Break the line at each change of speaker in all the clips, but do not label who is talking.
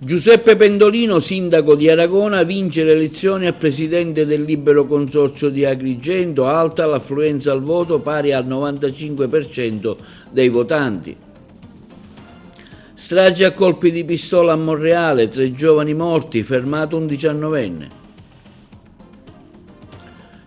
Giuseppe Pendolino, sindaco di Aragona, vince le elezioni a presidente del Libero Consorzio di Agrigento, alta l'affluenza al voto pari al 95% dei votanti. Strage a colpi di pistola a Monreale, 3 giovani morti, fermato un 19enne.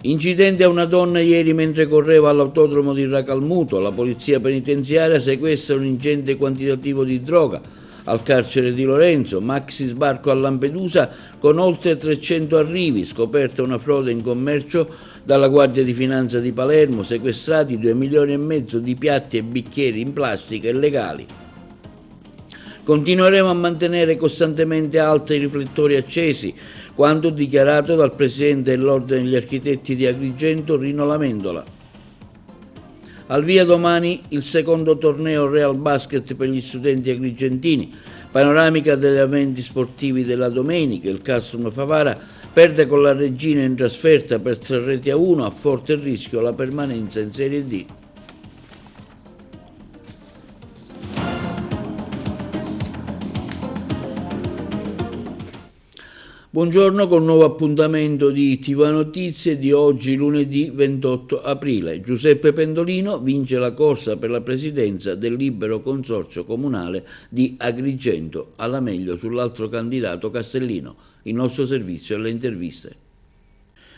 Incidente a una donna ieri mentre correva all'autodromo di Racalmuto, la polizia penitenziaria sequestra un ingente quantitativo di droga. Al carcere di Lorenzo, maxi sbarco a Lampedusa con oltre 300 arrivi, scoperta una frode in commercio dalla Guardia di Finanza di Palermo, sequestrati 2,5 milioni di piatti e bicchieri in plastica illegali. Continueremo a mantenere costantemente alti i riflettori accesi, quanto dichiarato dal presidente dell'Ordine degli Architetti di Agrigento, Rino Lamendola. Al via domani il secondo torneo Real Basket per gli studenti agrigentini. Panoramica degli eventi sportivi della domenica. Il Castrum Favara perde con la Regina in trasferta per 3-1, a forte rischio la permanenza in Serie D. Buongiorno con nuovo appuntamento di TV Notizie di oggi lunedì 28 aprile. Giuseppe Pendolino vince la corsa per la presidenza del Libero Consorzio Comunale di Agrigento, alla meglio sull'altro candidato Castellino. Il nostro servizio alle interviste.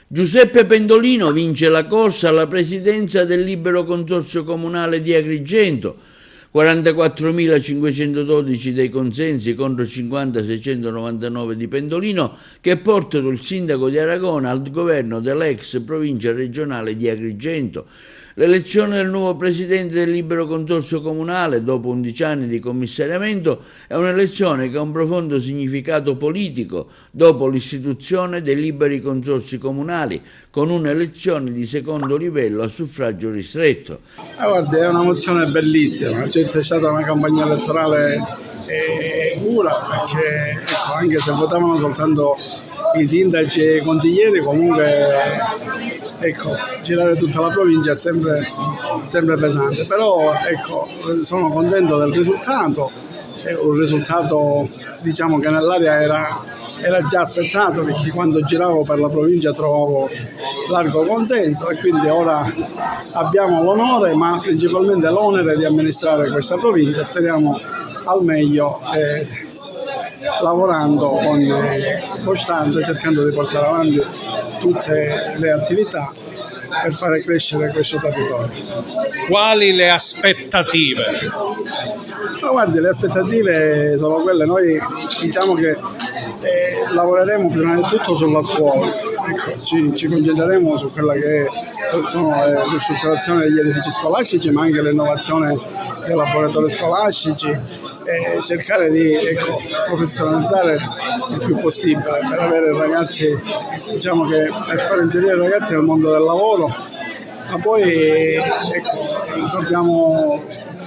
Giuseppe Pendolino vince la corsa alla presidenza del Libero Consorzio Comunale di Agrigento. 44.512 dei consensi contro 50.699 di Pendolino, che portano il sindaco di Aragona al governo dell'ex provincia regionale di Agrigento. L'elezione del nuovo presidente del Libero Consorzio Comunale, dopo 11 anni di commissariamento, è un'elezione che ha un profondo significato politico, dopo l'istituzione dei liberi consorzi comunali, con un'elezione di secondo livello a suffragio ristretto.
Guarda, è una mozione bellissima, c'è stata una campagna elettorale dura, perché ecco, anche se votavano soltanto i sindaci e i consiglieri, comunque ecco, girare tutta la provincia è sempre pesante, però ecco, sono contento del risultato, è un risultato diciamo che nell'area era già aspettato, perché quando giravo per la provincia trovavo largo consenso, e quindi ora abbiamo l'onore, ma principalmente l'onere di amministrare questa provincia. Speriamo al meglio, lavorando con costanza, cercando di portare avanti tutte le attività per fare crescere questo territorio.
Quali le aspettative?
Ma guardi, le aspettative sono quelle, noi diciamo che lavoreremo prima di tutto sulla scuola, ecco, ci concentreremo su quella che sono le ristrutturazione degli edifici scolastici, ma anche l'innovazione dei laboratori scolastici, cercare di professionalizzare il più possibile per avere ragazzi, diciamo che per far inserire i ragazzi nel mondo del lavoro, ma poi dobbiamo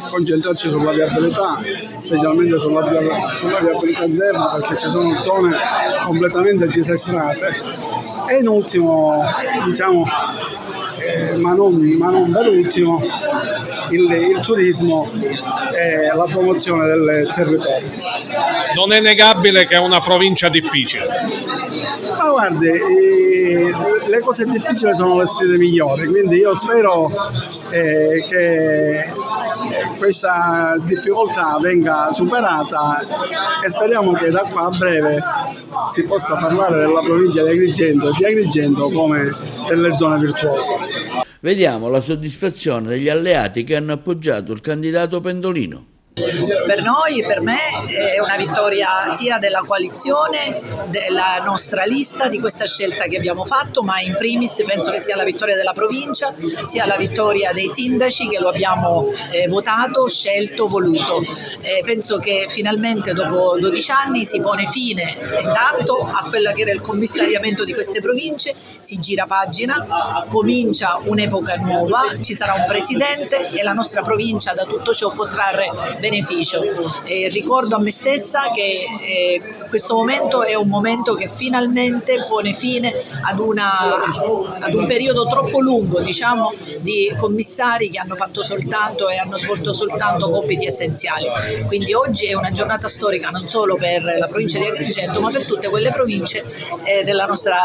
concentrarci sulla viabilità, specialmente sulla viabilità interna, perché ci sono zone completamente disastrate. E in ultimo, diciamo, ma non per ultimo, il turismo e la promozione del territorio.
Non è negabile che è una provincia difficile.
Ma guardi, le cose difficili sono le sfide migliori, quindi io spero che questa difficoltà venga superata, e speriamo che da qua a breve si possa parlare della provincia di Agrigento e di Agrigento come delle zone virtuose.
Vediamo la soddisfazione degli alleati che hanno appoggiato il candidato Pendolino.
Per noi e per me è una vittoria sia della coalizione, della nostra lista, di questa scelta che abbiamo fatto, ma in primis penso che sia la vittoria della provincia, sia la vittoria dei sindaci che lo abbiamo votato, scelto, voluto. Penso che finalmente dopo 12 anni si pone fine intanto a quello che era il commissariamento di queste province, si gira pagina, comincia un'epoca nuova, ci sarà un presidente e la nostra provincia da tutto ciò può trarre beneficio. E ricordo a me stessa che questo momento è un momento che finalmente pone fine ad un periodo troppo lungo, diciamo, di commissari che hanno fatto soltanto e hanno svolto soltanto compiti essenziali. Quindi oggi è una giornata storica non solo per la provincia di Agrigento, ma per tutte quelle province della nostra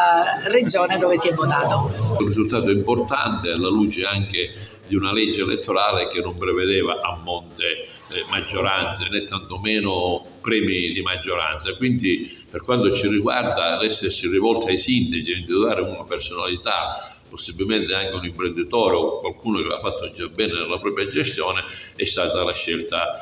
regione dove si è votato.
Un risultato importante alla luce anche di una legge elettorale che non prevedeva a monte maggioranze né tantomeno premi di maggioranza, quindi per quanto ci riguarda l'essersi rivolta ai sindaci, individuare una personalità, possibilmente anche un imprenditore o qualcuno che l'ha fatto già bene nella propria gestione, è stata la scelta,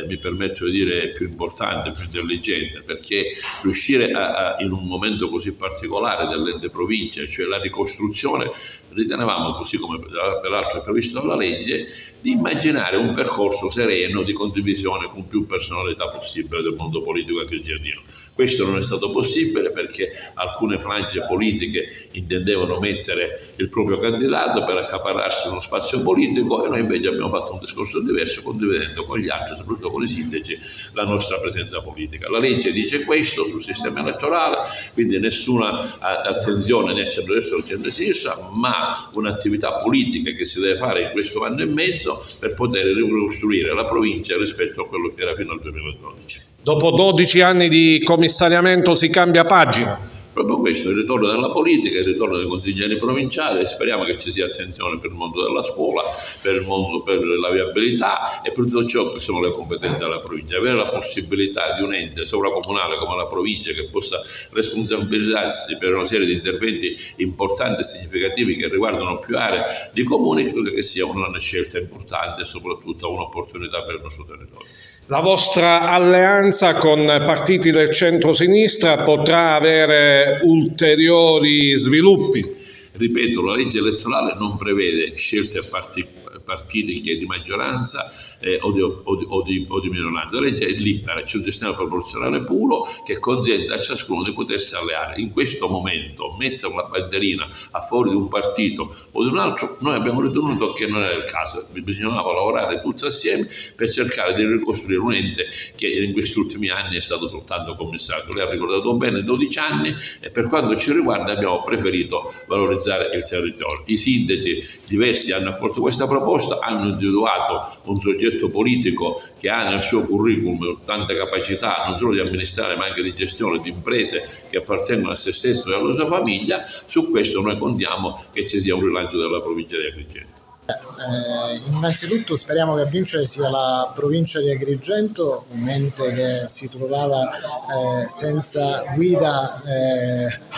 mi permetto di dire, più importante, più intelligente, perché riuscire in un momento così particolare dell'ente provincia, cioè la ricostruzione, ritenevamo, così come peraltro è previsto dalla legge, di immaginare un percorso sereno di condivisione con più personalità possibile del mondo politico agrigentino. Questo non è stato possibile perché alcune frange politiche intendevano mettere il proprio candidato per accaparrarsi uno spazio politico, e noi invece abbiamo fatto un discorso diverso, condividendo con gli altri, soprattutto con i sindaci, la nostra presenza politica. La legge dice questo sul sistema elettorale, quindi nessuna attenzione né a centrodestra né a centrosinistra, ma un'attività politica che si deve fare in questo anno e mezzo per poter ricostruire la provincia rispetto a quello che era fino al 2012.
Dopo 12 anni di commissariamento si cambia pagina.
Proprio questo, il ritorno della politica, il ritorno dei consiglieri provinciali, e speriamo che ci sia attenzione per il mondo della scuola, per il mondo, per la viabilità e per tutto ciò che sono le competenze della provincia. Avere la possibilità di un ente sovracomunale come la provincia che possa responsabilizzarsi per una serie di interventi importanti e significativi che riguardano più aree di comuni, credo che sia una scelta importante e soprattutto un'opportunità per il nostro territorio.
La vostra alleanza con partiti del centro-sinistra potrà avere ulteriori sviluppi?
Ripeto, la legge elettorale non prevede scelte partitiche di maggioranza o di minoranza. La legge è libera, c'è un sistema proporzionale puro che consente a ciascuno di potersi alleare. In questo momento mettere una bandierina a favore di un partito o di un altro, noi abbiamo ritenuto che non era il caso, bisognava lavorare tutti assieme per cercare di ricostruire un ente che in questi ultimi anni è stato soltanto commissario. Lei ha ricordato bene, 12 anni, e per quanto ci riguarda abbiamo preferito valorizzare il territorio. I sindaci diversi hanno accolto questa proposta, hanno individuato un soggetto politico che ha nel suo curriculum tante capacità non solo di amministrare ma anche di gestione di imprese che appartengono a se stesso e alla sua famiglia. Su questo noi contiamo che ci sia un rilancio della provincia di Agrigento.
Innanzitutto speriamo che a vincere sia la provincia di Agrigento, un ente che si trovava senza guida,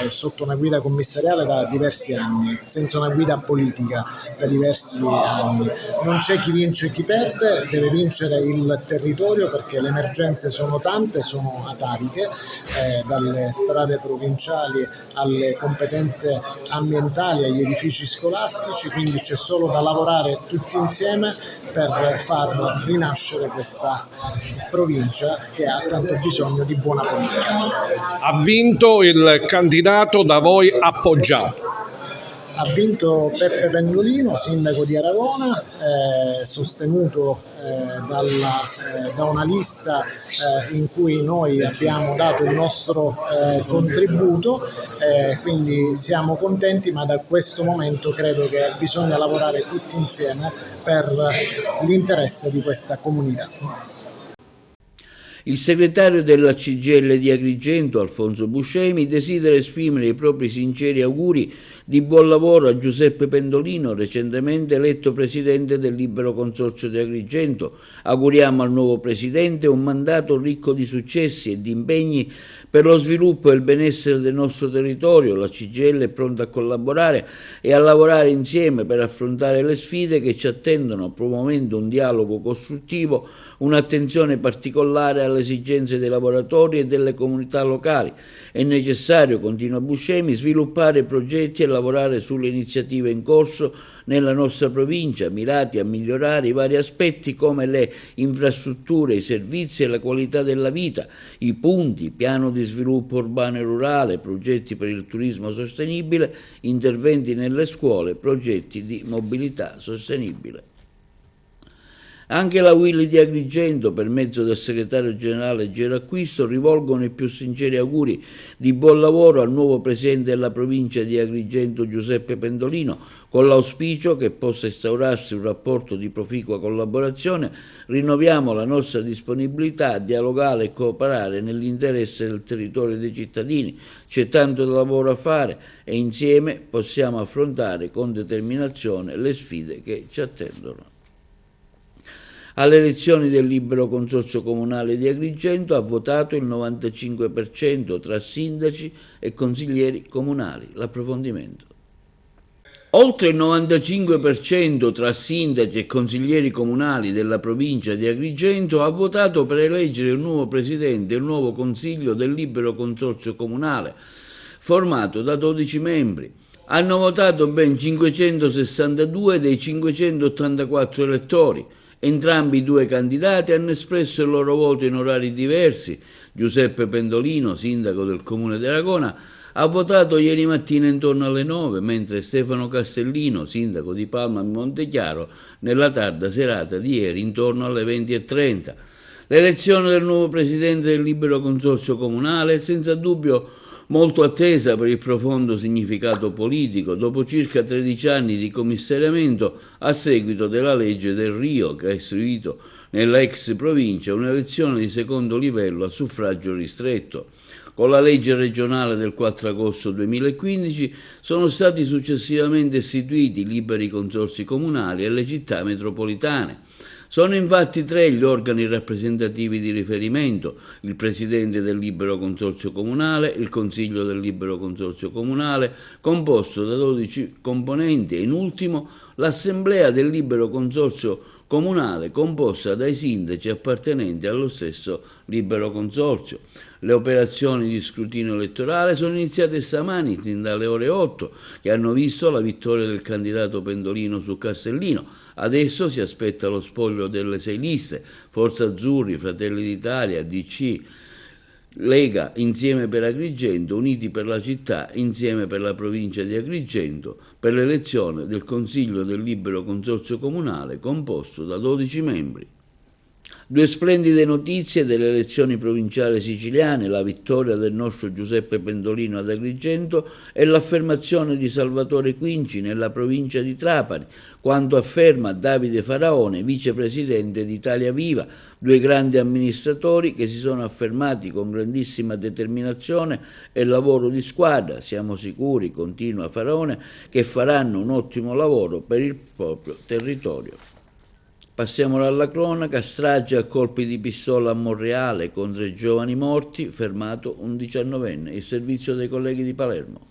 sotto una guida commissariale da diversi anni, senza una guida politica da diversi anni. Non c'è chi vince e chi perde, deve vincere il territorio perché le emergenze sono tante, sono ataviche, dalle strade provinciali alle competenze ambientali, agli edifici scolastici, quindi c'è solo da lavorare tutti insieme per far rinascere questa provincia che ha tanto bisogno di buona politica.
Ha vinto il candidato da voi appoggiato.
Ha vinto Peppe Pendolino, sindaco di Aragona, sostenuto da una lista in cui noi abbiamo dato il nostro contributo, quindi siamo contenti, ma da questo momento credo che bisogna lavorare tutti insieme per l'interesse di questa comunità.
Il segretario della CGIL di Agrigento, Alfonso Buscemi, desidera esprimere i propri sinceri auguri di buon lavoro a Giuseppe Pendolino, recentemente eletto presidente del Libero Consorzio di Agrigento. Auguriamo al nuovo presidente un mandato ricco di successi e di impegni per lo sviluppo e il benessere del nostro territorio. La CGIL è pronta a collaborare e a lavorare insieme per affrontare le sfide che ci attendono, promuovendo un dialogo costruttivo, un'attenzione particolare alle esigenze dei lavoratori e delle comunità locali. È necessario, continua Buscemi, sviluppare progetti e lavorare sulle iniziative in corso nella nostra provincia, mirati a migliorare i vari aspetti come le infrastrutture, i servizi e la qualità della vita, i punti, piano di sviluppo urbano e rurale, progetti per il turismo sostenibile, interventi nelle scuole, progetti di mobilità sostenibile. Anche la Willy di Agrigento, per mezzo del segretario generale Geracquisto, rivolgono i più sinceri auguri di buon lavoro al nuovo presidente della provincia di Agrigento Giuseppe Pendolino, con l'auspicio che possa instaurarsi un rapporto di proficua collaborazione. Rinnoviamo la nostra disponibilità a dialogare e cooperare nell'interesse del territorio e dei cittadini. C'è tanto lavoro a fare e insieme possiamo affrontare con determinazione le sfide che ci attendono. Alle elezioni del libero consorzio comunale di Agrigento ha votato il 95% tra sindaci e consiglieri comunali. L'approfondimento. Oltre il 95% tra sindaci e consiglieri comunali della provincia di Agrigento ha votato per eleggere il nuovo presidente e il nuovo consiglio del libero consorzio comunale, formato da 12 membri. Hanno votato ben 562 dei 584 elettori. Entrambi i due candidati hanno espresso il loro voto in orari diversi. Giuseppe Pendolino, sindaco del comune di Aragona, ha votato ieri mattina intorno alle 9, mentre Stefano Castellino, sindaco di Palma di Montechiaro, nella tarda serata di ieri intorno alle 20:30. L'elezione del nuovo presidente del libero consorzio comunale è senza dubbio molto attesa per il profondo significato politico, dopo circa 13 anni di commissariamento a seguito della legge del Rio, che ha istituito nella ex provincia un'elezione di secondo livello a suffragio ristretto. Con la legge regionale del 4 agosto 2015 sono stati successivamente istituiti i liberi consorzi comunali e le città metropolitane. Sono infatti 3 gli organi rappresentativi di riferimento: il presidente del libero consorzio comunale, il consiglio del libero consorzio comunale, composto da 12 componenti, e in ultimo l'assemblea del libero consorzio comunale, composta dai sindaci appartenenti allo stesso libero consorzio. Le operazioni di scrutinio elettorale sono iniziate stamani, sin dalle ore 8, che hanno visto la vittoria del candidato Pendolino su Castellino. Adesso si aspetta lo spoglio delle 6 liste: Forza Azzurri, Fratelli d'Italia, DC, Lega, Insieme per Agrigento, Uniti per la città, Insieme per la provincia di Agrigento, per l'elezione del Consiglio del libero consorzio comunale, composto da 12 membri. 2 splendide notizie delle elezioni provinciali siciliane: la vittoria del nostro Giuseppe Pendolino ad Agrigento e l'affermazione di Salvatore Quinci nella provincia di Trapani, quanto afferma Davide Faraone, vicepresidente di Italia Viva, 2 grandi amministratori che si sono affermati con grandissima determinazione e lavoro di squadra. Siamo sicuri, continua Faraone, che faranno un ottimo lavoro per il proprio territorio. Passiamo alla cronaca: strage a colpi di pistola a Monreale con 3 giovani morti, fermato un 19enne. Il servizio dei colleghi di Palermo.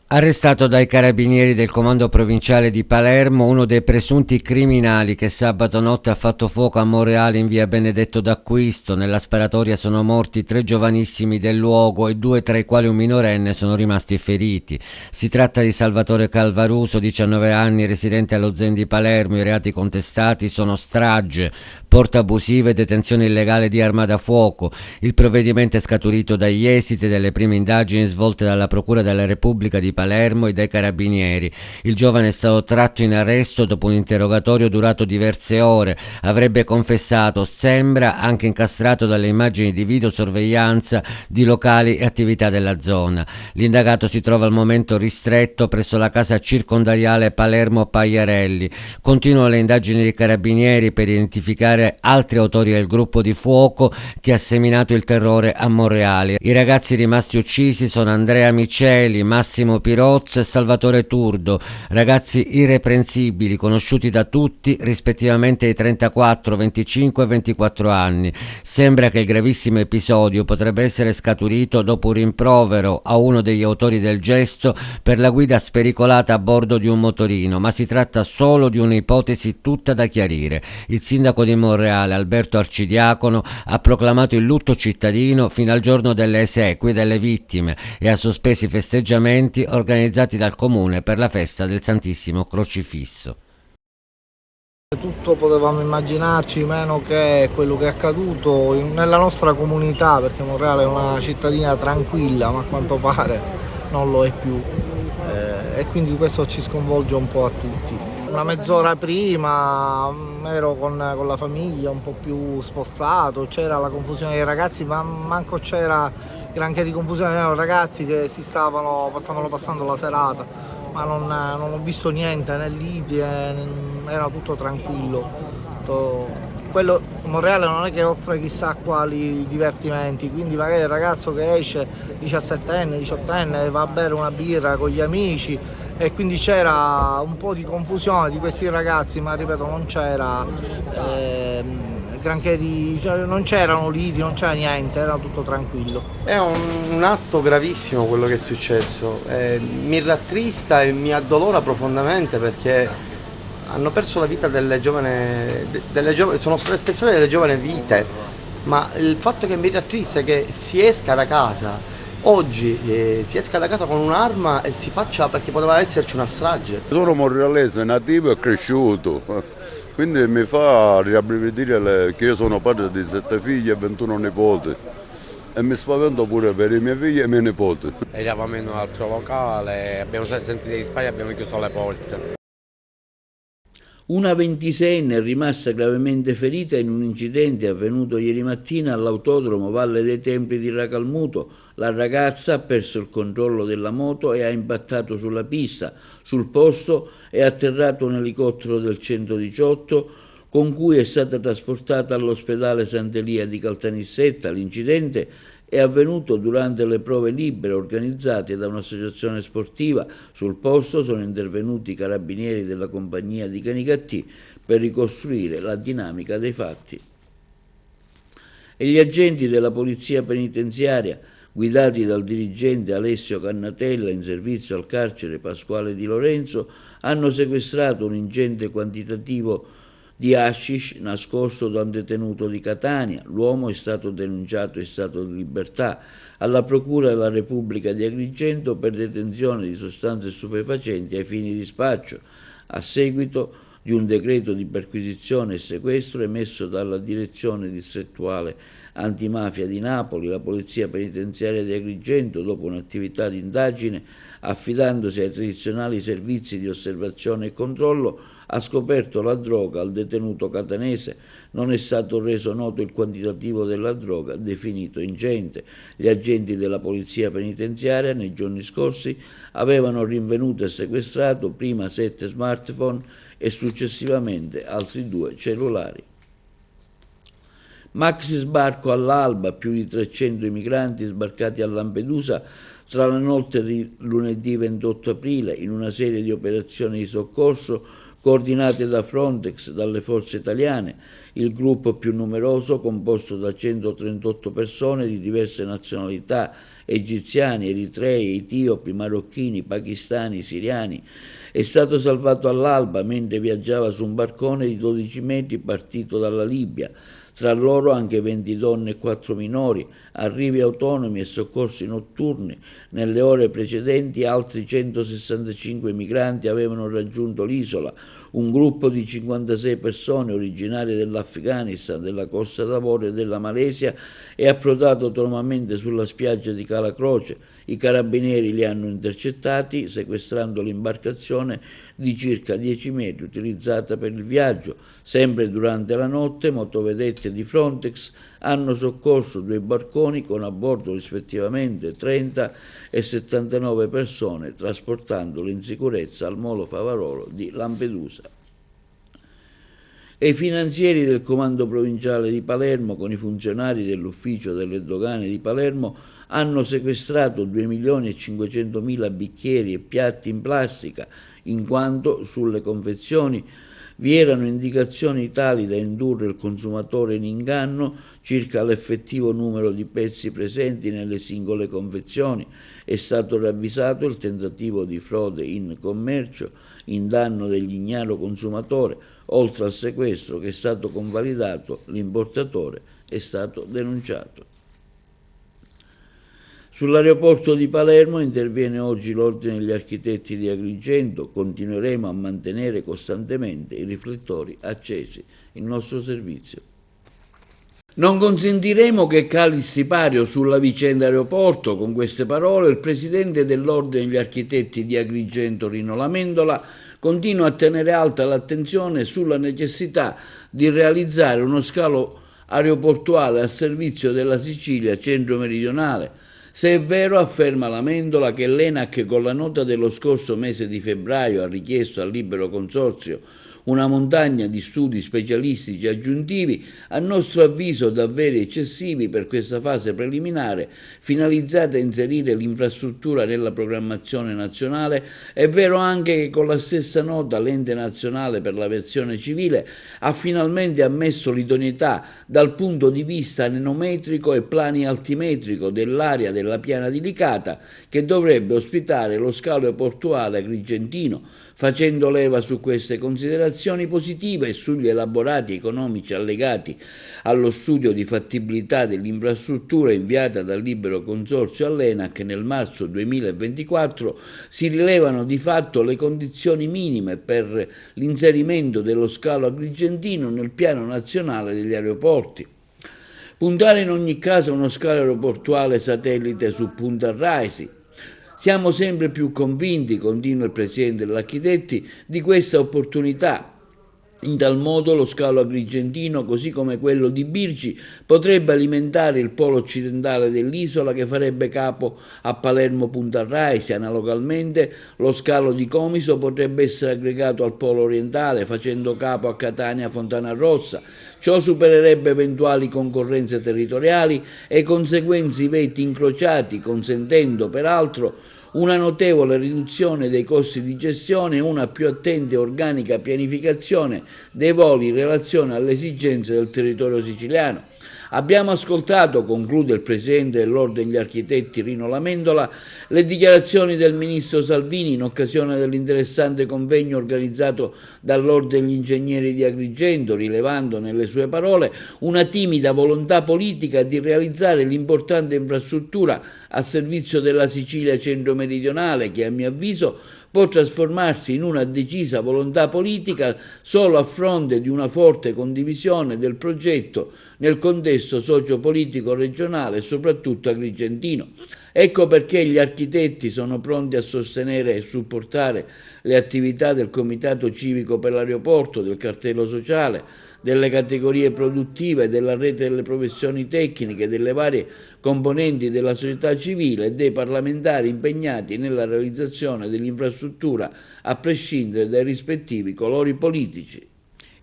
Arrestato dai carabinieri del comando provinciale di Palermo uno dei presunti criminali che sabato notte ha fatto fuoco a Monreale in via Benedetto d'Acquisto. Nella sparatoria sono morti 3 giovanissimi del luogo e 2 tra i quali un minorenne sono rimasti feriti. Si tratta di Salvatore Calvaruso, 19 anni, residente allo Zen di Palermo. I reati contestati sono strage, porte abusive e detenzione illegale di arma da fuoco. Il provvedimento è scaturito dagli esiti delle prime indagini svolte dalla Procura della Repubblica di Palermo e dai carabinieri. Il giovane è stato tratto in arresto dopo un interrogatorio durato diverse ore. Avrebbe confessato, sembra, anche incastrato dalle immagini di videosorveglianza di locali e attività della zona. L'indagato si trova al momento ristretto presso la casa circondariale Palermo Pagliarelli. Continuano le indagini dei carabinieri per identificare altri autori del gruppo di fuoco che ha seminato il terrore a Monreale. I ragazzi rimasti uccisi sono Andrea Miceli, Massimo Pirozzo e Salvatore Turdo, ragazzi irreprensibili, conosciuti da tutti, rispettivamente ai 34, 25 e 24 anni. Sembra che il gravissimo episodio potrebbe essere scaturito dopo un rimprovero a uno degli autori del gesto per la guida spericolata a bordo di un motorino, ma si tratta solo di un'ipotesi tutta da chiarire. Il sindaco di Monreale, Alberto Arcidiacono, ha proclamato il lutto cittadino fino al giorno delle esequie delle vittime e ha sospeso i festeggiamenti organizzati dal comune per la festa del Santissimo Crocifisso.
Tutto potevamo immaginarci, meno che quello che è accaduto nella nostra comunità, perché Monreale è una cittadina tranquilla, ma a quanto pare non lo è più, e quindi questo ci sconvolge un po' a tutti. una mezz'ora prima, ero con la famiglia un po' più spostato, c'era la confusione dei ragazzi, ma manco c'era granché di confusione, erano ragazzi che stavano passando la serata, ma non ho visto niente, né liti, era tutto tranquillo. Quello Monreale non è che offre chissà quali divertimenti, quindi magari il ragazzo che esce 17enne, 18enne va a bere una birra con gli amici, e quindi c'era un po' di confusione di questi ragazzi, ma ripeto non c'era granché cioè, non c'erano liti, non c'era niente, era tutto tranquillo.
È un atto gravissimo quello che è successo, mi rattrista e mi addolora profondamente perché hanno perso la vita delle giovani, sono state spezzate delle giovani vite, ma il fatto che mi rattrista è che si esca da casa, oggi si esca da casa con un'arma e si faccia, perché poteva esserci una strage.
Sono monrealese, nativo e cresciuto, quindi mi fa riabbrividire che io sono padre di 7 figli e 21 nipoti e mi spavento pure per i miei figli e i miei nipoti.
Eravamo in un altro locale, abbiamo sentito gli spari e abbiamo chiuso le porte.
Una 26enne è rimasta gravemente ferita in un incidente avvenuto ieri mattina all'autodromo Valle dei Templi di Racalmuto. La ragazza ha perso il controllo della moto e ha impattato sulla pista. Sul posto è atterrato un elicottero del 118 con cui è stata trasportata all'ospedale Sant'Elia di Caltanissetta. L'incidente è avvenuto durante le prove libere organizzate da un'associazione sportiva. Sul posto sono intervenuti i carabinieri della compagnia di Canicattì per ricostruire la dinamica dei fatti. E gli agenti della polizia penitenziaria, guidati dal dirigente Alessio Cannatella in servizio al carcere Pasquale Di Lorenzo, hanno sequestrato un ingente quantitativo di hashish nascosto da un detenuto di Catania. L'uomo è stato denunciato in stato di libertà alla Procura della Repubblica di Agrigento per detenzione di sostanze stupefacenti ai fini di spaccio, a seguito di un decreto di perquisizione e sequestro emesso dalla Direzione Distrettuale Antimafia di Napoli. La Polizia Penitenziaria di Agrigento, dopo un'attività di indagine, affidandosi ai tradizionali servizi di osservazione e controllo, ha scoperto la droga al detenuto catanese. Non è stato reso noto il quantitativo della droga, definito ingente. Gli agenti della Polizia Penitenziaria nei giorni scorsi avevano rinvenuto e sequestrato prima 7 smartphone e successivamente altri 2 cellulari. Maxi sbarco all'alba, più di 300 migranti sbarcati a Lampedusa tra la notte di lunedì 28 aprile in una serie di operazioni di soccorso coordinate da Frontex, dalle forze italiane. Il gruppo più numeroso, composto da 138 persone di diverse nazionalità, egiziani, eritrei, etiopi, marocchini, pakistani, siriani, è stato salvato all'alba mentre viaggiava su un barcone di 12 metri partito dalla Libia. Tra loro anche 20 donne e 4 minori, arrivi autonomi e soccorsi notturni. Nelle ore precedenti altri 165 migranti avevano raggiunto l'isola. Un gruppo di 56 persone originarie dell'Afghanistan, della Costa d'Avorio e della Malesia è approdato autonomamente sulla spiaggia di Cala Croce. I carabinieri li hanno intercettati sequestrando l'imbarcazione di circa 10 metri utilizzata per il viaggio. Sempre durante la notte motovedette di Frontex hanno soccorso 2 barconi con a bordo rispettivamente 30 e 79 persone, trasportandole in sicurezza al molo Favarolo di Lampedusa. E i finanzieri del Comando Provinciale di Palermo, con i funzionari dell'Ufficio delle Dogane di Palermo, hanno sequestrato 2.500.000 bicchieri e piatti in plastica, in quanto sulle confezioni vi erano indicazioni tali da indurre il consumatore in inganno circa l'effettivo numero di pezzi presenti nelle singole confezioni. È stato ravvisato il tentativo di frode in commercio in danno dell'ignaro consumatore. Oltre al sequestro che è stato convalidato, l'importatore è stato denunciato. Sull'aeroporto di Palermo interviene oggi l'Ordine degli Architetti di Agrigento. Continueremo a mantenere costantemente i riflettori accesi, il nostro servizio. Non consentiremo che cali il sipario sulla vicenda aeroporto. Con queste parole il presidente dell'Ordine degli Architetti di Agrigento, Rino Lamendola, continua a tenere alta l'attenzione sulla necessità di realizzare uno scalo aeroportuale al servizio della Sicilia centro-meridionale. Se è vero, afferma L'Amendola, che l'ENAC con la nota dello scorso mese di febbraio ha richiesto al Libero Consorzio una montagna di studi specialistici aggiuntivi, a nostro avviso davvero eccessivi per questa fase preliminare, finalizzata a inserire l'infrastruttura nella programmazione nazionale, è vero anche che con la stessa nota l'Ente Nazionale per l'Aviazione Civile ha finalmente ammesso l'idoneità dal punto di vista nanometrico e plani-altimetrico dell'area della Piana di Licata, che dovrebbe ospitare lo scalo portuale agrigentino, facendo leva su queste considerazioni positive e sugli elaborati economici allegati allo studio di fattibilità dell'infrastruttura inviata dal Libero Consorzio all'ENAC nel marzo 2024, si rilevano di fatto le condizioni minime per l'inserimento dello scalo agrigentino nel piano nazionale degli aeroporti. Puntare in ogni caso a uno scalo aeroportuale satellite su Punta Raisi. Siamo sempre più convinti, continua il Presidente dell'Architetti, di questa opportunità. In tal modo lo scalo agrigentino, così come quello di Birgi, potrebbe alimentare il polo occidentale dell'isola che farebbe capo a Palermo Punta Raisi. Analogamente lo scalo di Comiso potrebbe essere aggregato al polo orientale facendo capo a Catania Fontana Rossa. Ciò supererebbe eventuali concorrenze territoriali e conseguenze veti incrociati, consentendo peraltro una notevole riduzione dei costi di gestione e una più attenta e organica pianificazione dei voli in relazione alle esigenze del territorio siciliano. Abbiamo ascoltato, conclude il Presidente dell'Ordine degli Architetti Rino L'Amendola, le dichiarazioni del Ministro Salvini in occasione dell'interessante convegno organizzato dall'Ordine degli Ingegneri di Agrigento, rilevando nelle sue parole una timida volontà politica di realizzare l'importante infrastruttura a servizio della Sicilia centro-meridionale che, a mio avviso, può trasformarsi in una decisa volontà politica solo a fronte di una forte condivisione del progetto nel contesto sociopolitico regionale e soprattutto agrigentino. Ecco perché gli architetti sono pronti a sostenere e supportare le attività del Comitato Civico per l'Aeroporto, del Cartello Sociale, delle categorie produttive, della rete delle professioni tecniche, delle varie componenti della società civile e dei parlamentari impegnati nella realizzazione dell'infrastruttura a prescindere dai rispettivi colori politici.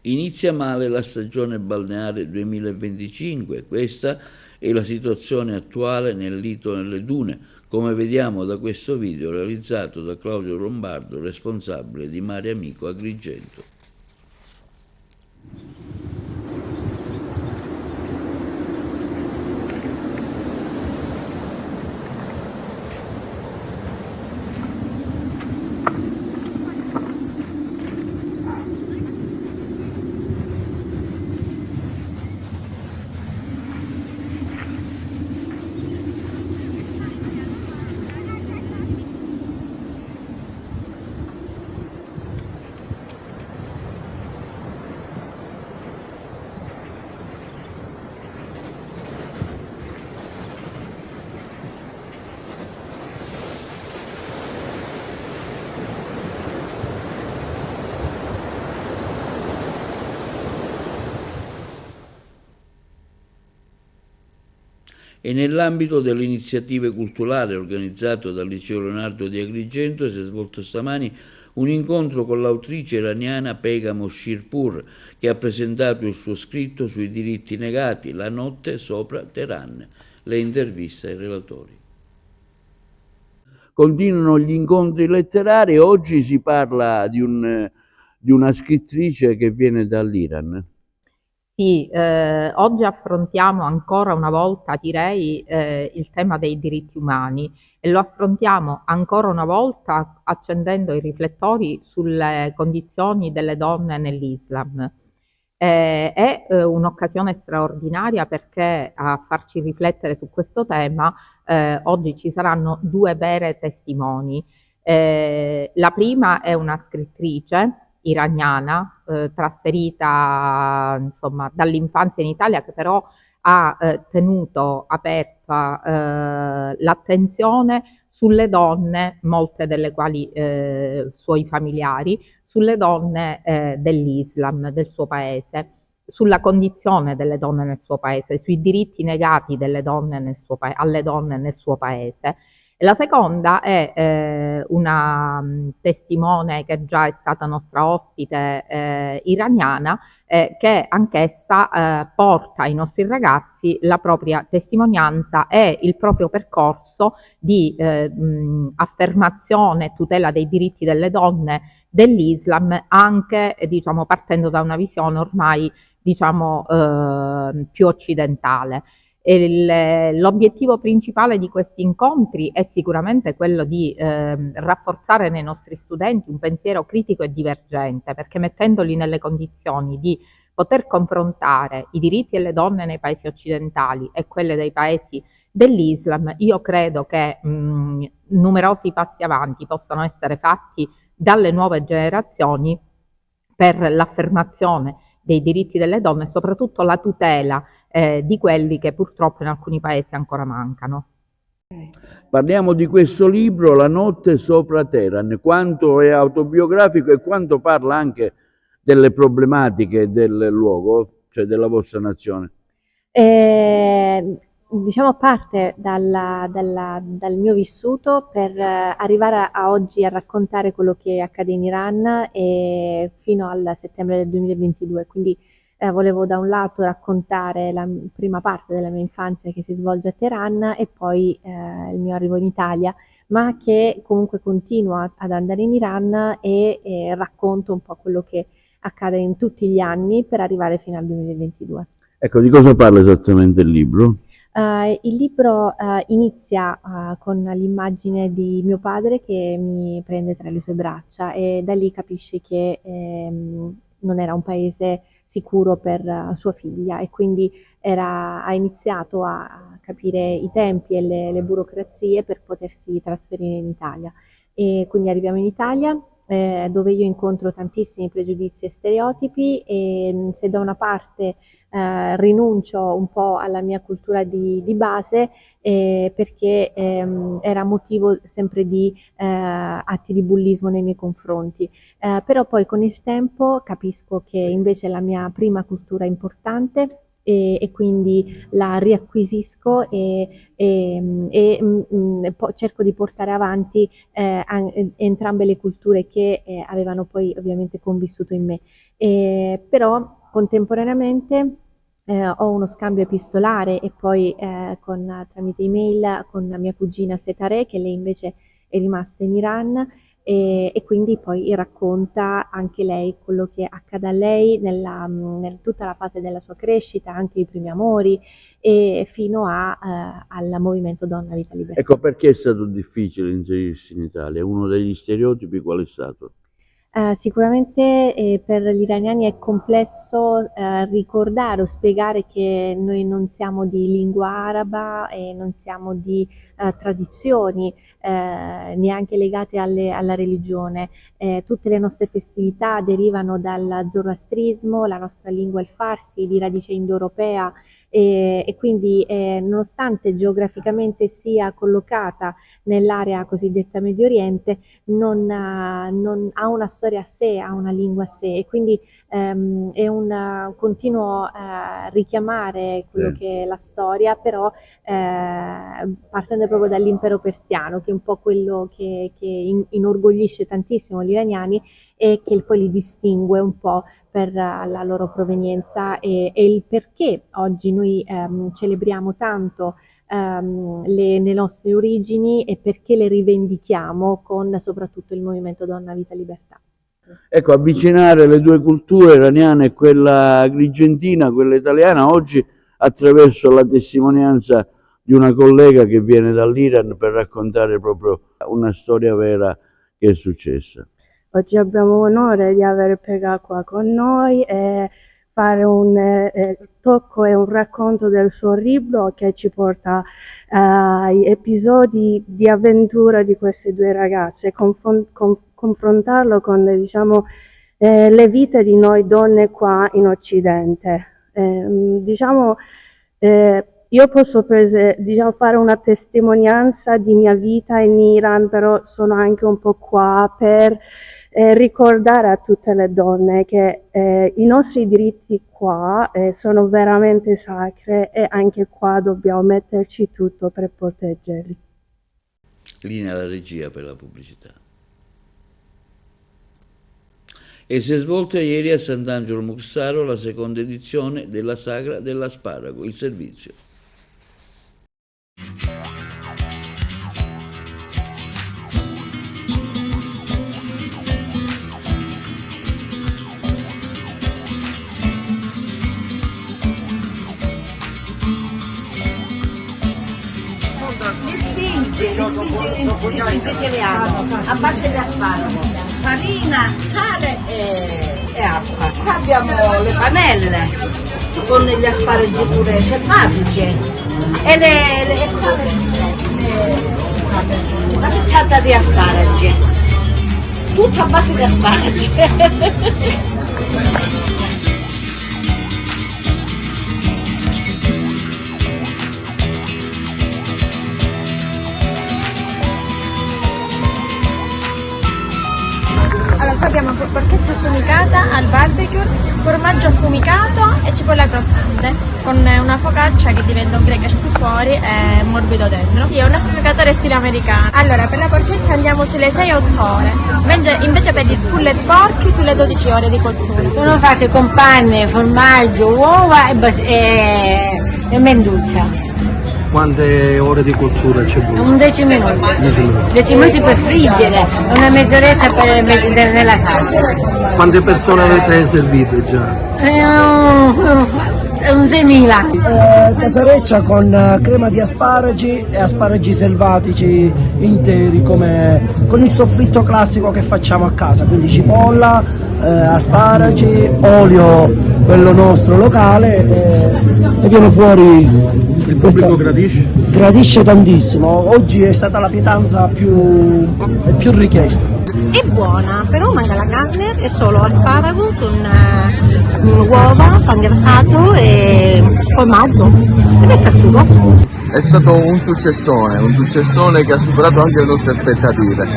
Inizia male la stagione balneare 2025, questa è la situazione attuale nel Lito nelle Dune, come vediamo da questo video realizzato da Claudio Lombardo, responsabile di Mare Amico Agrigento. E nell'ambito delle iniziative culturali organizzato dal Liceo Leonardo di Agrigento si è svolto stamani un incontro con l'autrice iraniana Pegam Shirpur, che ha presentato il suo scritto sui diritti negati, La notte sopra Teheran. Le interviste ai relatori. Continuano gli incontri letterari, oggi si parla di una scrittrice che viene dall'Iran.
Sì, oggi affrontiamo ancora una volta, direi, il tema dei diritti umani e lo affrontiamo ancora una volta accendendo i riflettori sulle condizioni delle donne nell'Islam. È un'occasione straordinaria perché a farci riflettere su questo tema oggi ci saranno due vere testimoni. La prima è una scrittrice iraniana, trasferita insomma dall'infanzia in Italia, che però ha tenuto aperta l'attenzione sulle donne, molte delle quali suoi familiari, sulle donne dell'Islam, del suo paese, sulla condizione delle donne nel suo paese, sui diritti negati delle donne alle donne nel suo paese. E la seconda è una testimone che già è stata nostra ospite iraniana, che anch'essa porta ai nostri ragazzi la propria testimonianza e il proprio percorso di affermazione e tutela dei diritti delle donne dell'Islam, anche diciamo, partendo da una visione ormai diciamo, più occidentale. L'obiettivo principale di questi incontri è sicuramente quello di rafforzare nei nostri studenti un pensiero critico e divergente, perché mettendoli nelle condizioni di poter confrontare i diritti delle donne nei paesi occidentali e quelli dei paesi dell'Islam, io credo che numerosi passi avanti possano essere fatti dalle nuove generazioni per l'affermazione dei diritti delle donne e soprattutto la tutela di quelli che purtroppo in alcuni paesi ancora mancano.
Parliamo di questo libro, La notte sopra Teheran, quanto è autobiografico e quanto parla anche delle problematiche del luogo, cioè della vostra nazione.
Diciamo parte dal mio vissuto per arrivare a oggi a raccontare quello che accade in Iran fino al settembre del 2022, quindi volevo da un lato raccontare la prima parte della mia infanzia che si svolge a Teheran e poi il mio arrivo in Italia, ma che comunque continua ad andare in Iran e racconto un po' quello che accade in tutti gli anni per arrivare fino al 2022.
Ecco, di cosa parla esattamente il libro?
Il libro inizia con l'immagine di mio padre che mi prende tra le sue braccia e da lì capisce che non era un paese sicuro per sua figlia e quindi ha iniziato a capire i tempi e le burocrazie per potersi trasferire in Italia. E quindi arriviamo in Italia dove io incontro tantissimi pregiudizi e stereotipi e se da una parte rinuncio un po' alla mia cultura di base perché era motivo sempre di atti di bullismo nei miei confronti, però poi con il tempo capisco che invece la mia prima cultura è importante e quindi la riacquisisco e cerco di portare avanti entrambe le culture che avevano poi ovviamente convissuto in me. Però contemporaneamente ho uno scambio epistolare e poi tramite email con la mia cugina Setare, che lei invece è rimasta in Iran e quindi poi racconta anche lei quello che accade a lei nel tutta la fase della sua crescita, anche i primi amori e fino al movimento Donna Vita Libertà.
Ecco, perché è stato difficile inserirsi in Italia? Uno degli stereotipi qual è stato?
Sicuramente per gli iraniani è complesso ricordare o spiegare che noi non siamo di lingua araba e non siamo di tradizioni neanche legate alla religione. Tutte le nostre festività derivano dal zoroastrismo, la nostra lingua è il farsi, di radice indoeuropea e quindi nonostante geograficamente sia collocata nell'area cosiddetta Medio Oriente, non ha una storia a sé, ha una lingua a sé e quindi è un continuo richiamare quello che è la storia, però partendo proprio dall'impero persiano, che è un po' quello che inorgoglisce tantissimo gli iraniani e che poi li distingue un po' per la loro provenienza e il perché oggi noi celebriamo tanto le nostre origini e perché le rivendichiamo con soprattutto il movimento Donna Vita Libertà.
Ecco, avvicinare le due culture, iraniana e quella agrigentina, quella italiana, oggi attraverso la testimonianza di una collega che viene dall'Iran per raccontare proprio una storia vera che è successa.
Oggi abbiamo l'onore di avere Pega qua con noi e fare un tocco e un racconto del suo libro che ci porta ai episodi di avventura di queste due ragazze, confrontarlo con diciamo, le vite di noi donne qua in Occidente. Io posso fare una testimonianza di mia vita in Iran, però sono anche un po' qua per ricordare a tutte le donne che i nostri diritti qua sono veramente sacri e anche qua dobbiamo metterci tutto per proteggerli.
Linea alla regia per la pubblicità. E si è svolta ieri a Sant'Angelo Muxaro la seconda edizione della Sagra dell'Asparago, il servizio.
Li spinge in siciliano a base di asparago, farina, sale e acqua. Qua abbiamo le panelle con gli asparagi pure selvatici e la frittata di asparagi, tutto a base di asparagi.
Allora, qua abbiamo porchetta affumicata al barbecue, formaggio affumicato e cipolla croccante, con una focaccia che diventa un cracker su fuori e morbido dentro. Sì, è un affumicatore stile americano. Allora, per la porchetta andiamo sulle 6-8 ore, invece per il pulled pork sulle 12 ore di cottura.
Sono fatte con panne, formaggio, uova e menduccia.
Quante ore di cottura c'è voluto?
10 minuti. 10 minuti per friggere, una mezz'oretta per mettere nella salsa.
Quante persone avete servito già?
Un 6.000.
Casareccia con crema di asparagi e asparagi selvatici interi, con il soffritto classico che facciamo a casa, quindi cipolla, asparagi, olio, quello nostro locale, e viene fuori.
Il pubblico gradisce?
Gradisce tantissimo, oggi è stata la pietanza più richiesta.
È buona, però manca la carne, è solo asparago con uova, pan grattato e formaggio e resta sugo.
È stato un successone che ha superato anche le nostre aspettative.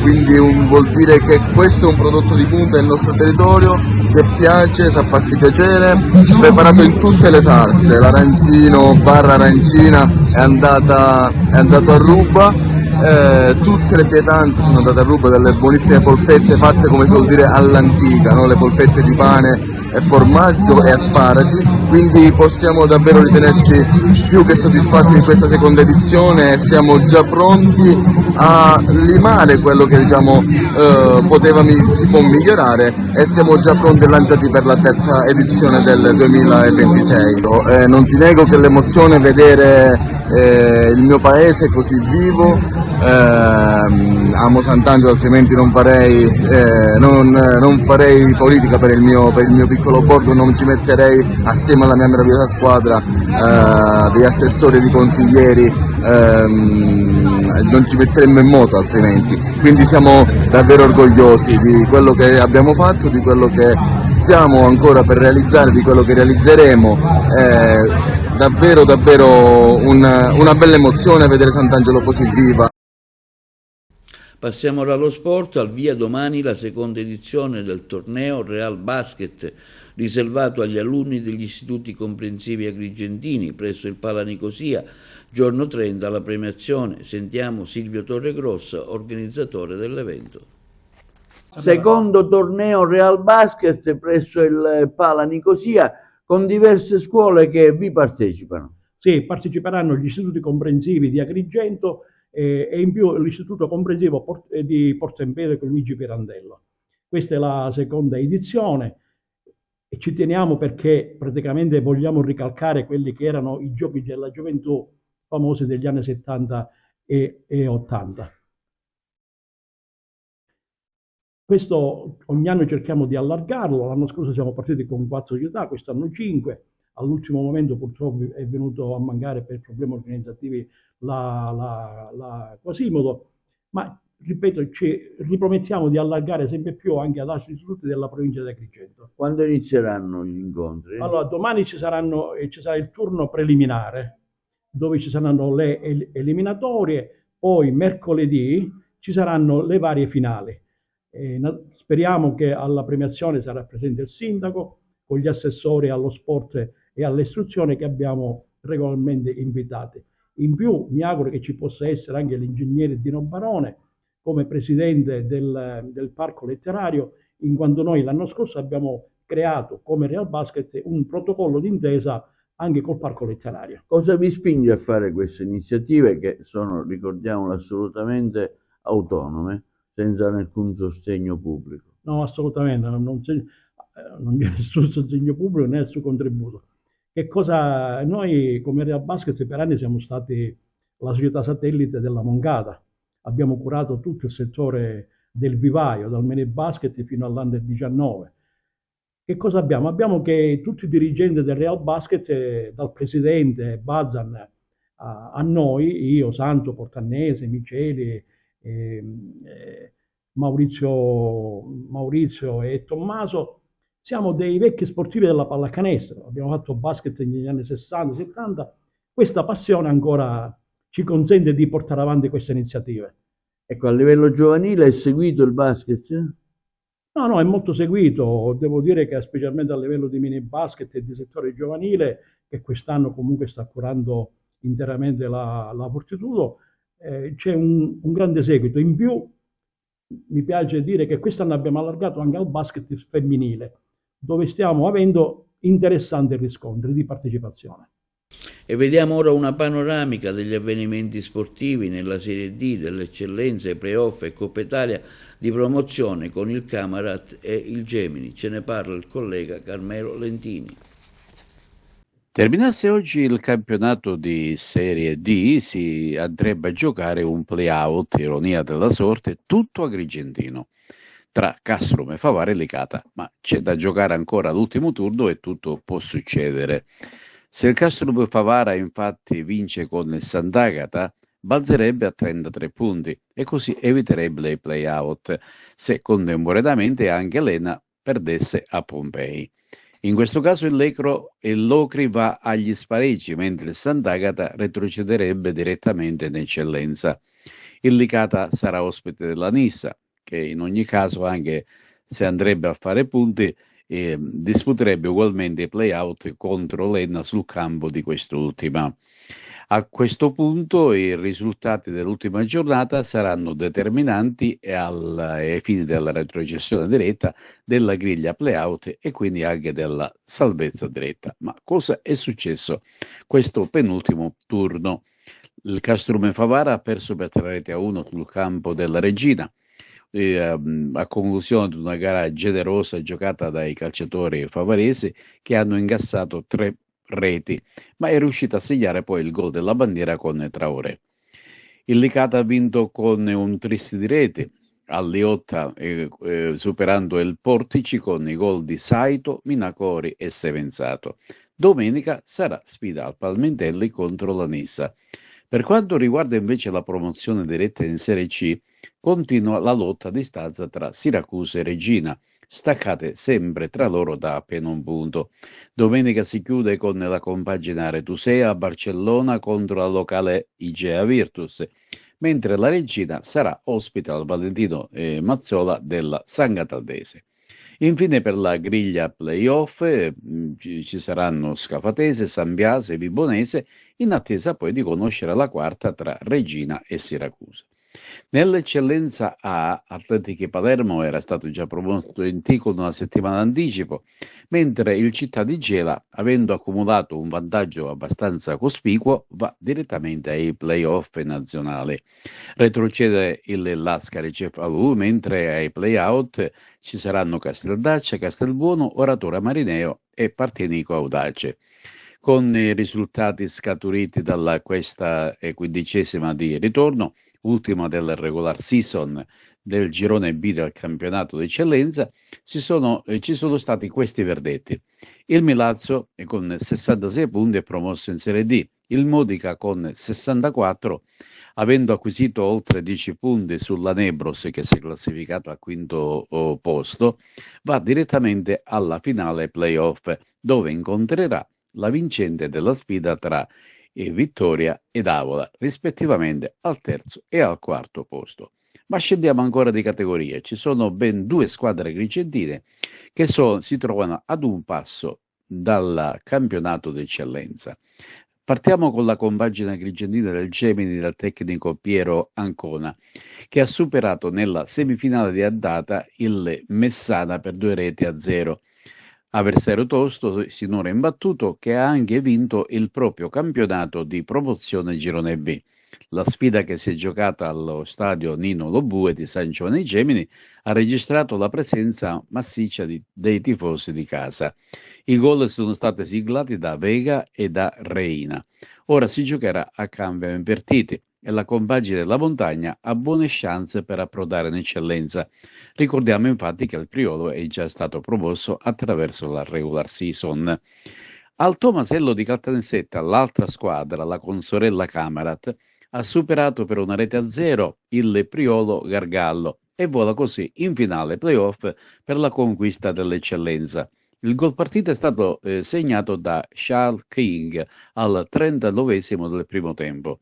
Quindi vuol dire che questo è un prodotto di punta del nostro territorio, che piace, sa farsi piacere, preparato in tutte le salse. L'arancino barra arancina è andato a ruba. Tutte le pietanze sono andate a ruba delle buonissime polpette fatte, come si vuol dire, all'antica, no? Le polpette di pane e formaggio e asparagi, quindi possiamo davvero ritenerci più che soddisfatti di questa seconda edizione e siamo già pronti a limare quello che si può migliorare, e siamo già pronti e lanciati per la terza edizione del 2026. Non ti nego che l'emozione è vedere il mio paese così vivo. Amo Sant'Angelo, altrimenti non farei politica per il mio piccolo borgo, non ci metterei assieme alla mia meravigliosa squadra degli assessori e di consiglieri, non ci metteremmo in moto altrimenti. Quindi siamo davvero orgogliosi di quello che abbiamo fatto, di quello che stiamo ancora per realizzare, di quello che realizzeremo. Davvero una bella emozione vedere Sant'Angelo così viva.
Passiamo ora allo sport. Al via domani la seconda edizione del torneo Real Basket, riservato agli alunni degli istituti comprensivi agrigentini presso il Pala Nicosia. Giorno 30 la premiazione. Sentiamo Silvio Torregrossa, organizzatore dell'evento. Secondo torneo Real Basket presso il Pala Nicosia, con diverse scuole che vi partecipano.
Sì, parteciperanno gli istituti comprensivi di Agrigento e in più l'istituto comprensivo di Porto Empedocle Luigi Pirandello. Questa è la seconda edizione e ci teniamo perché praticamente vogliamo ricalcare quelli che erano i giochi della gioventù famosi degli anni 70 e 80. Questo ogni anno cerchiamo di allargarlo. L'anno scorso siamo partiti con 4 società, quest'anno 5. All'ultimo momento purtroppo è venuto a mancare per problemi organizzativi la Quasimodo, ma ripeto, ci ripromettiamo di allargare sempre più anche ad altri istituti della provincia di Agrigento.
Quando inizieranno gli incontri?
Allora, domani ci sarà il turno preliminare, dove ci saranno le eliminatorie, poi mercoledì ci saranno le varie finali. Speriamo che alla premiazione sarà presente il sindaco con gli assessori allo sport e all'istruzione che abbiamo regolarmente invitati. In più mi auguro che ci possa essere anche l'ingegnere Dino Barone come presidente del parco letterario, in quanto noi l'anno scorso abbiamo creato come Real Basket un protocollo d'intesa anche col parco letterario.
Cosa vi spinge a fare queste iniziative che sono, ricordiamolo, assolutamente autonome, senza alcun sostegno pubblico?
No, assolutamente, non c'è nessun sostegno pubblico né nessun contributo. Noi come Real Basket per anni siamo stati la società satellite della Moncada, abbiamo curato tutto il settore del vivaio, dal mini basket fino all'Under 19. Che cosa abbiamo? Abbiamo che tutti i dirigenti del Real Basket, dal presidente Bazan a noi, io, Santo, Portannese, Miceli, Maurizio e Tommaso, siamo dei vecchi sportivi della pallacanestro, abbiamo fatto basket negli anni 60-70, questa passione ancora ci consente di portare avanti queste iniziative.
Ecco, a livello giovanile è seguito il basket?
No, è molto seguito, devo dire che specialmente a livello di mini basket e di settore giovanile, che quest'anno comunque sta curando interamente la Fortitudo, c'è un grande seguito. In più mi piace dire che quest'anno abbiamo allargato anche al basket femminile, dove stiamo avendo interessanti riscontri di partecipazione.
E vediamo ora una panoramica degli avvenimenti sportivi nella Serie D, dell'Eccellenza, i playoff e Coppa Italia di promozione con il Camarat e il Gemini. Ce ne parla il collega Carmelo Lentini.
Terminasse oggi il campionato di Serie D, si andrebbe a giocare un play-out, ironia della sorte, tutto agrigentino, tra Castrum e Favara e Licata, ma c'è da giocare ancora l'ultimo turno e tutto può succedere. Se il Castrum Favara infatti vince con il Sant'Agata, balzerebbe a 33 punti e così eviterebbe i play-out se contemporaneamente anche Lena perdesse a Pompei. In questo caso il Locri va agli spareggi, mentre il Sant'Agata retrocederebbe direttamente in Eccellenza. Il Licata sarà ospite della Nissa, che in ogni caso, anche se andrebbe a fare punti, disputerebbe ugualmente i play-out contro l'Enna sul campo di quest'ultima. A questo punto i risultati dell'ultima giornata saranno determinanti ai fini della retrocessione diretta, della griglia play-out e quindi anche della salvezza diretta. Ma cosa è successo questo penultimo turno? Il Castrum Favara ha perso per 3-1 sul campo della Regina, a conclusione di una gara generosa giocata dai calciatori favaresi che hanno incassato 3 reti, ma è riuscito a segnare poi il gol della bandiera con Traoré. Il Licata ha vinto con un tris di reti al Liotta, superando il Portici con i gol di Saito, Minacori e Sevenzato. Domenica sarà sfida al Palmentelli contro la Nissa. Per quanto riguarda invece la promozione diretta in Serie C, continua la lotta a distanza tra Siracusa e Regina, staccate sempre tra loro da appena un punto. Domenica si chiude con la compagine Aretusea a Barcellona contro la locale Igea Virtus, mentre la Regina sarà ospite al Valentino Mazzola della San Cataldese. Infine per la griglia playoff ci saranno Scafatese, Sambiase e Vibonese, in attesa poi di conoscere la quarta tra Regina e Siracusa. Nell'Eccellenza A, Atletichi Palermo era stato già promosso in T con una settimana d'anticipo, mentre il Città di Gela, avendo accumulato un vantaggio abbastanza cospicuo, va direttamente ai play-off nazionali. Retrocede il Lascari Cefalù, mentre ai play-out ci saranno Casteldaccia, Castelbuono, Oratora Marineo e Partenico Audace. Con i risultati scaturiti dalla questa 15ª di ritorno, ultima del regular season del girone B del campionato d'eccellenza, ci sono stati questi verdetti. Il Milazzo con 66 punti è promosso in Serie D, il Modica con 64, avendo acquisito oltre 10 punti sulla Nebros che si è classificata al quinto posto, va direttamente alla finale playoff dove incontrerà la vincente della sfida tra Vittoria ed Avola, rispettivamente al terzo e al quarto posto. Ma scendiamo ancora di categoria. Ci sono ben 2 squadre agrigentine che si trovano ad un passo dal campionato d'eccellenza. Partiamo con la compagine agrigentina del Gemini del tecnico Piero Ancona, che ha superato nella semifinale di andata il Messana per 2-0. Avversario tosto, sinora imbattuto, che ha anche vinto il proprio campionato di promozione Girone B. La sfida, che si è giocata allo stadio Nino Lobue di San Giovanni Gemini, ha registrato la presenza massiccia dei tifosi di casa. I gol sono stati siglati da Vega e da Reina. Ora si giocherà a cambio invertiti e la compagine della montagna ha buone chance per approdare in eccellenza. Ricordiamo infatti che il Priolo è già stato promosso attraverso la regular season. Al Tomasello di Caltanissetta, l'altra squadra, la consorella Camarat, ha superato per 1-0 il Priolo Gargallo e vola così in finale playoff per la conquista dell'eccellenza. Il gol partita è stato segnato da Charles King al 39esimo del primo tempo.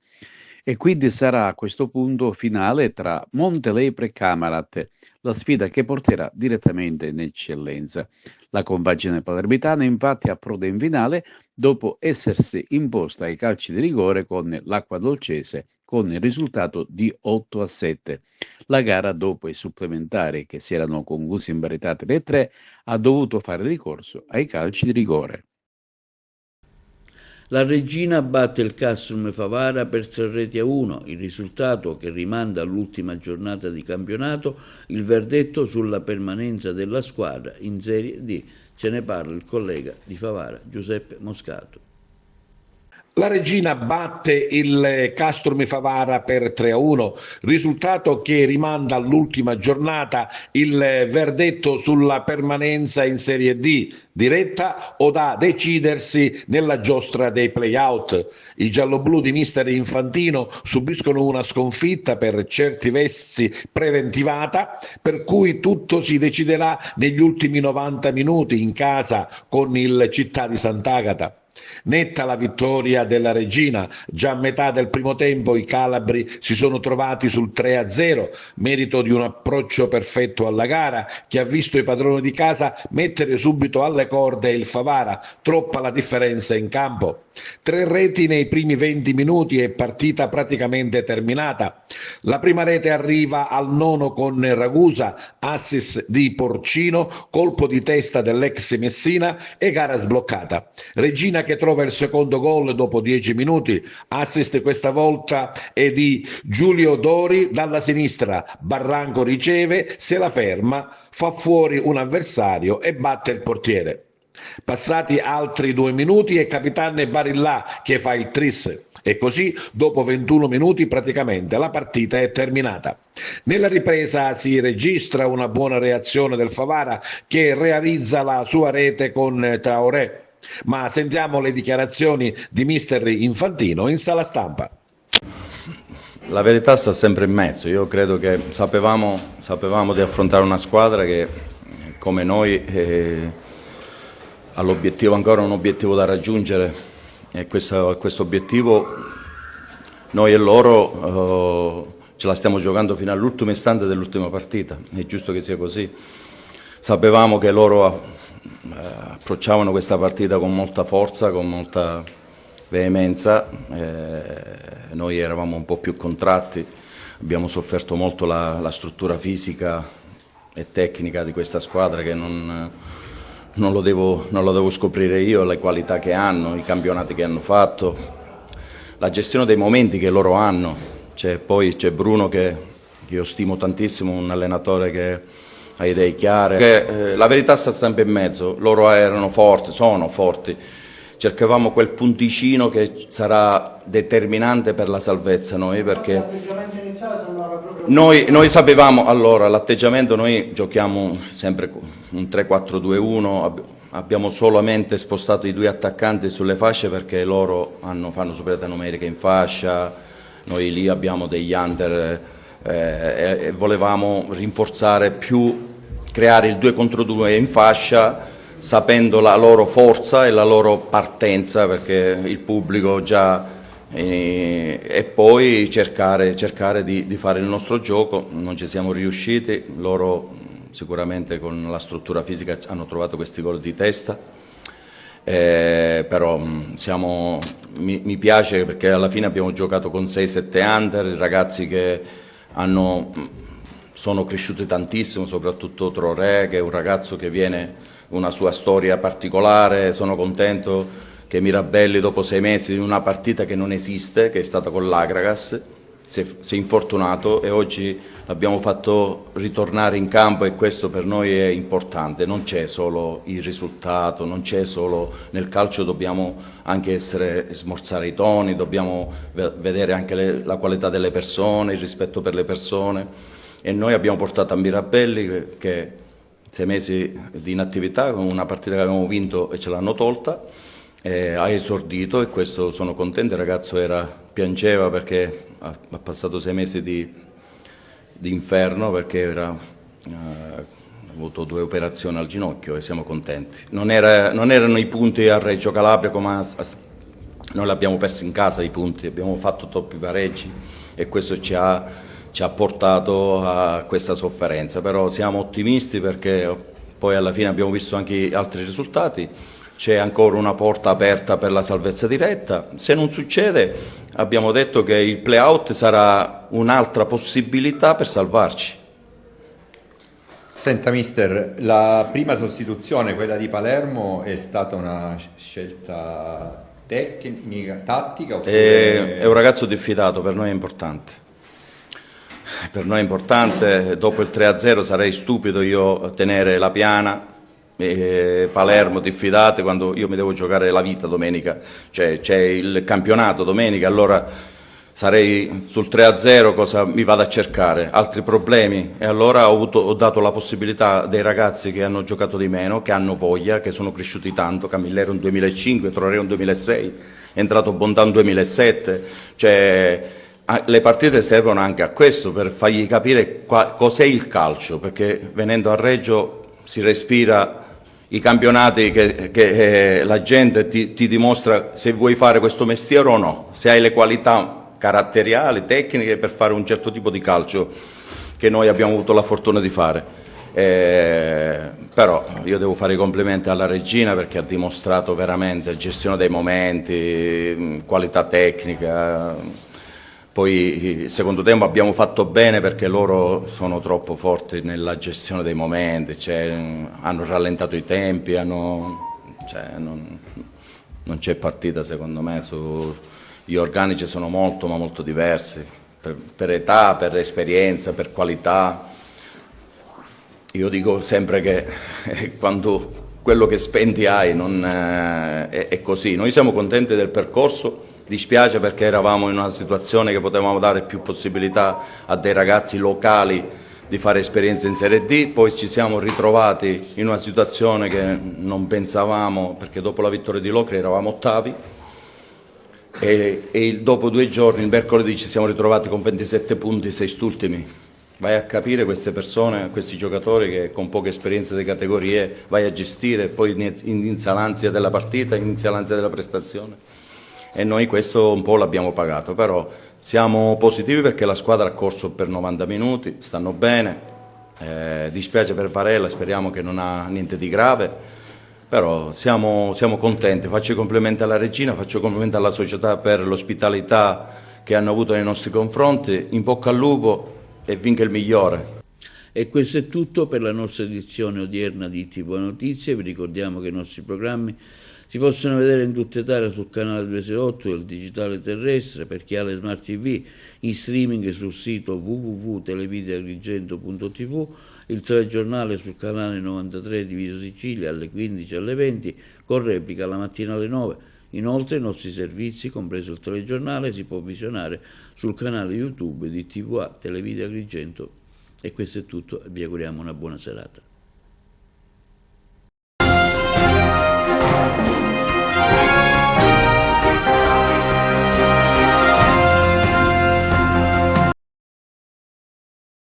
E quindi sarà a questo punto finale tra Montelepre e Camarat, la sfida che porterà direttamente in eccellenza. La compagine palermitana infatti approda in finale dopo essersi imposta ai calci di rigore con l'Acqua Dolcese con il risultato di 8-7. La gara, dopo i supplementari che si erano conclusi in parità 3-3, ha dovuto fare ricorso ai calci di rigore.
La Regina batte il Castrum Favara per 3-1, il risultato che rimanda all'ultima giornata di campionato il verdetto sulla permanenza della squadra in Serie D. Ce ne parla il collega di Favara, Giuseppe Moscato.
La Regina batte il Castrum Favara per 3-1, risultato che rimanda all'ultima giornata il verdetto sulla permanenza in Serie D, diretta o da decidersi nella giostra dei play-out. I gialloblu di mister Infantino subiscono una sconfitta per certi versi preventivata, per cui tutto si deciderà negli ultimi 90 minuti in casa con il Città di Sant'Agata. Netta la vittoria della Regina, già a metà del primo tempo i calabri si sono trovati sul 3-0, merito di un approccio perfetto alla gara che ha visto i padroni di casa mettere subito alle corde il Favara, troppa la differenza in campo. 3 reti nei primi 20 minuti e partita praticamente terminata. La prima rete arriva al 9 con Ragusa, assist di Porcino, colpo di testa dell'ex Messina e gara sbloccata. Regina che trova il secondo gol dopo 10 minuti, assist questa volta è di Giulio Dori dalla sinistra, Barranco riceve, se la ferma, fa fuori un avversario e batte il portiere. Passati altri 2 minuti è Capitan Barillà che fa il tris. E così, dopo 21 minuti, praticamente la partita è terminata. Nella ripresa si registra una buona reazione del Favara che realizza la sua rete con Traoré. Ma sentiamo le dichiarazioni di mister Infantino in sala stampa.
La verità sta sempre in mezzo. Io credo che sapevamo di affrontare una squadra che, come noi, ha l'obiettivo, ancora un obiettivo da raggiungere. E questo obiettivo noi e loro ce la stiamo giocando fino all'ultimo istante dell'ultima partita, è giusto che sia così. Sapevamo che loro approcciavano questa partita con molta forza, con molta veemenza, noi eravamo un po' più contratti, abbiamo sofferto molto la struttura fisica e tecnica di questa squadra che non lo devo scoprire io, le qualità che hanno, i campionati che hanno fatto, la gestione dei momenti che loro hanno. Poi c'è Bruno che io stimo tantissimo, un allenatore che ha idee chiare. La verità sta sempre in mezzo, loro erano forti, sono forti, cercavamo quel punticino che sarà determinante per la salvezza noi, perché l'atteggiamento iniziale sembrava proprio... Noi sapevamo, allora l'atteggiamento, noi giochiamo sempre un 3-4-2-1, abbiamo solamente spostato i 2 attaccanti sulle fasce perché loro fanno superiorità numerica in fascia, noi lì abbiamo degli under e volevamo rinforzare più, creare il 2 contro 2 in fascia, sapendo la loro forza e la loro partenza, perché il pubblico già e poi cercare di fare il nostro gioco. Non ci siamo riusciti, loro sicuramente con la struttura fisica hanno trovato questi gol di testa, però mi piace perché alla fine abbiamo giocato con 6-7 under, ragazzi che sono cresciuti tantissimo, soprattutto Traoré, che è un ragazzo che viene una sua storia particolare. Sono contento che Mirabelli, dopo 6 mesi in una partita che non esiste, che è stata con l'Agragas, si è infortunato e oggi l'abbiamo fatto ritornare in campo, e questo per noi è importante. Non c'è solo il risultato, non c'è solo nel calcio, dobbiamo anche smorzare i toni, dobbiamo vedere anche la qualità delle persone, il rispetto per le persone, e noi abbiamo portato a Mirabelli che 6 mesi di inattività, con una partita che avevamo vinto e ce l'hanno tolta, ha esordito, e questo sono contento. Il ragazzo piangeva perché ha passato 6 mesi di inferno, perché ha avuto 2 operazioni al ginocchio, e siamo contenti. Non erano i punti a Reggio Calabria, come noi l'abbiamo persi in casa i punti, abbiamo fatto troppi pareggi e questo ci ha portato a questa sofferenza, però siamo ottimisti perché poi alla fine abbiamo visto anche altri risultati. C'è ancora una porta aperta per la salvezza diretta. Se non succede, abbiamo detto che il play-out sarà un'altra possibilità per salvarci.
Senta mister, la prima sostituzione, quella di Palermo, è stata una scelta tecnica, tattica? Oppure...
È un ragazzo diffidato, per noi è importante. Per noi è importante. Dopo il 3-0 sarei stupido io a tenere la piana, Palermo diffidate, quando io mi devo giocare la vita domenica, cioè c'è il campionato domenica, allora sarei sul 3-0, cosa mi vado a cercare? Altri problemi? E allora ho dato la possibilità dei ragazzi che hanno giocato di meno, che hanno voglia, che sono cresciuti tanto. Camillero in 2005, Traoré in 2006, è entrato Bontà in 2007, cioè le partite servono anche a questo, per fargli capire cos'è il calcio, perché venendo a Reggio si respira i campionati che la gente ti dimostra se vuoi fare questo mestiere o no, se hai le qualità caratteriali, tecniche per fare un certo tipo di calcio che noi abbiamo avuto la fortuna di fare. Però io devo fare i complimenti alla Regina, perché ha dimostrato veramente gestione dei momenti, qualità tecnica. Poi il secondo tempo abbiamo fatto bene perché loro sono troppo forti nella gestione dei momenti, cioè, hanno rallentato i tempi, non c'è partita secondo me, gli organici sono molto ma molto diversi, per età, per esperienza, per qualità. Io dico sempre che quando quello che spendi hai è così. Noi siamo contenti del percorso. Dispiace perché eravamo in una situazione che potevamo dare più possibilità a dei ragazzi locali di fare esperienze in Serie D, poi ci siamo ritrovati in una situazione che non pensavamo, perché dopo la vittoria di Locri eravamo ottavi e dopo 2 giorni, il mercoledì, ci siamo ritrovati con 27 punti, 6 ultimi. Vai a capire queste persone, questi giocatori che con poche esperienze di categorie vai a gestire, poi inizia l'ansia della partita, inizia l'ansia della prestazione. E noi questo un po' l'abbiamo pagato, però siamo positivi perché la squadra ha corso per 90 minuti, stanno bene, dispiace per Varela, speriamo che non ha niente di grave, però siamo contenti. Faccio i complimenti alla Regina, faccio i complimenti alla società per l'ospitalità che hanno avuto nei nostri confronti, in bocca al lupo e vinca il migliore.
E questo è tutto per la nostra edizione odierna di TV Notizie. Vi ricordiamo che i nostri programmi si possono vedere in tutta Italia sul canale 268 del digitale terrestre, per chi ha le smart TV, in streaming sul sito www.televideoagrigento.tv, il telegiornale sul canale 93 di Video Sicilia alle 15 e alle 20, con replica la mattina alle 9. Inoltre i nostri servizi, compreso il telegiornale, si può visionare sul canale YouTube di TVA Televideo Agrigento. E questo è tutto, vi auguriamo una buona serata.